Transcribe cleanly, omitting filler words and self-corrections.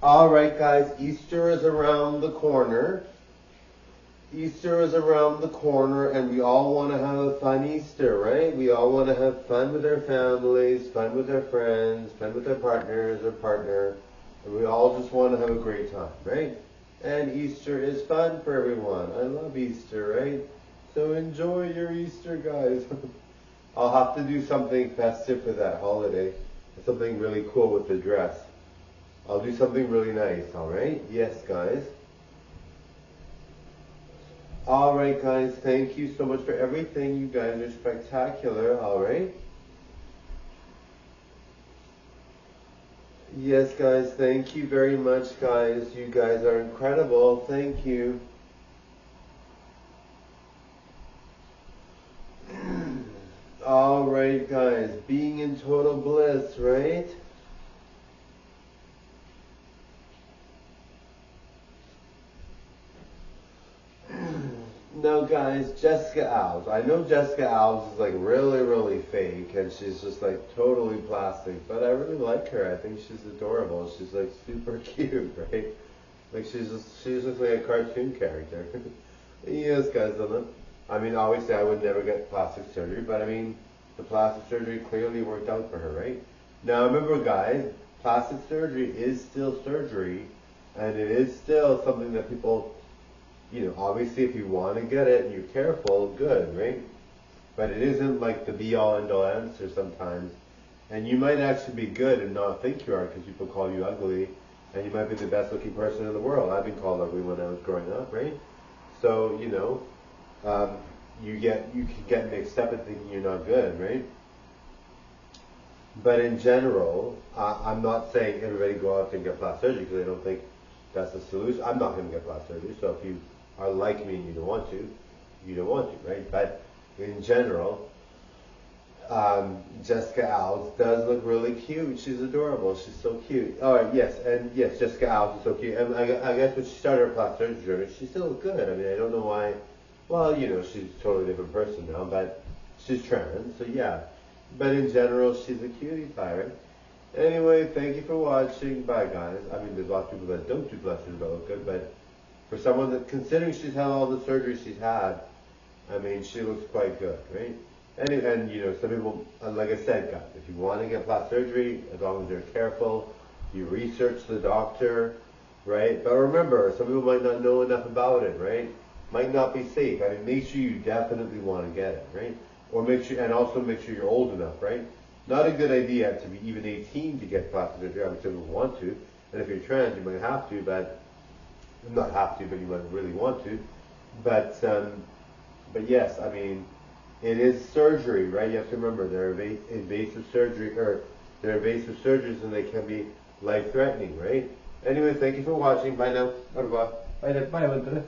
Alright guys, Easter is around the corner. Easter is around the corner and we all want to have a fun Easter, right? We all want to have fun with our families, fun with our friends, fun with our partners or partner. And we all just want to have a great time, right? And Easter is fun for everyone. I love Easter, right? So enjoy your Easter, guys. I'll have to do something festive for that holiday. Something really cool with the dress. I'll do something really nice, alright? Yes, guys. Alright, guys, thank you so much for everything. You guys are spectacular, alright? Yes, guys, thank you very much, guys. You guys are incredible. Thank you. Alright, guys, being in total bliss, right? No, guys, Jessica Alves. I know Jessica Alves is like really fake and she's just like totally plastic, but I really like her. I think she's adorable. She's like super cute, right? Like she's just like a cartoon character. Yes, guys, I mean, obviously I would never get plastic surgery, but I mean, the plastic surgery clearly worked out for her, right? Now remember, guys, plastic surgery is still surgery, and it is still something that people, obviously if you want to get it and you're careful, good, right? But it isn't like the be-all end-all answer sometimes. And you might actually be good and not think you are because people call you ugly, and you might be the best looking person in the world. I've been called ugly when I was growing up, right? So, you can get mixed up and thinking you're not good, right? But in general, I'm not saying everybody go out and get plastic surgery because I don't think that's the solution. I'm not going to get plastic surgery, so if you are like me and you don't want to, you don't want to, right? But in general, Jessica Alves does look really cute. She's adorable. She's so cute. All right, yes, and yes, Jessica Alves is so cute. And I guess when she started her plastic surgery, she still looked good. I mean, I don't know why. Well, she's a totally different person now, but she's trans, so yeah. But in general, she's a cutie pie, right? Anyway, thank you for watching. Bye, guys. I mean, there's lots of people that don't do plastic surgery that look good, but for someone that, considering she's had all the surgery she's had, I mean, she looks quite good, right? And some people, like I said, guys, if you want to get plastic surgery, as long as you're careful, you research the doctor, right? But remember, some people might not know enough about it, right? Might not be safe. I mean, make sure you definitely want to get it, right? Or make sure you're old enough, right? Not a good idea to be even 18 to get plastic surgery. I mean, some people want to, and if you're trans, you might have to, but not have to, but you might really want to. But yes, I mean, it is surgery, right? You have to remember they're invasive surgery, or they're invasive surgeries, and they can be life-threatening, right? Anyway, thank you for watching. Bye now. Bye bye. Bye, bye,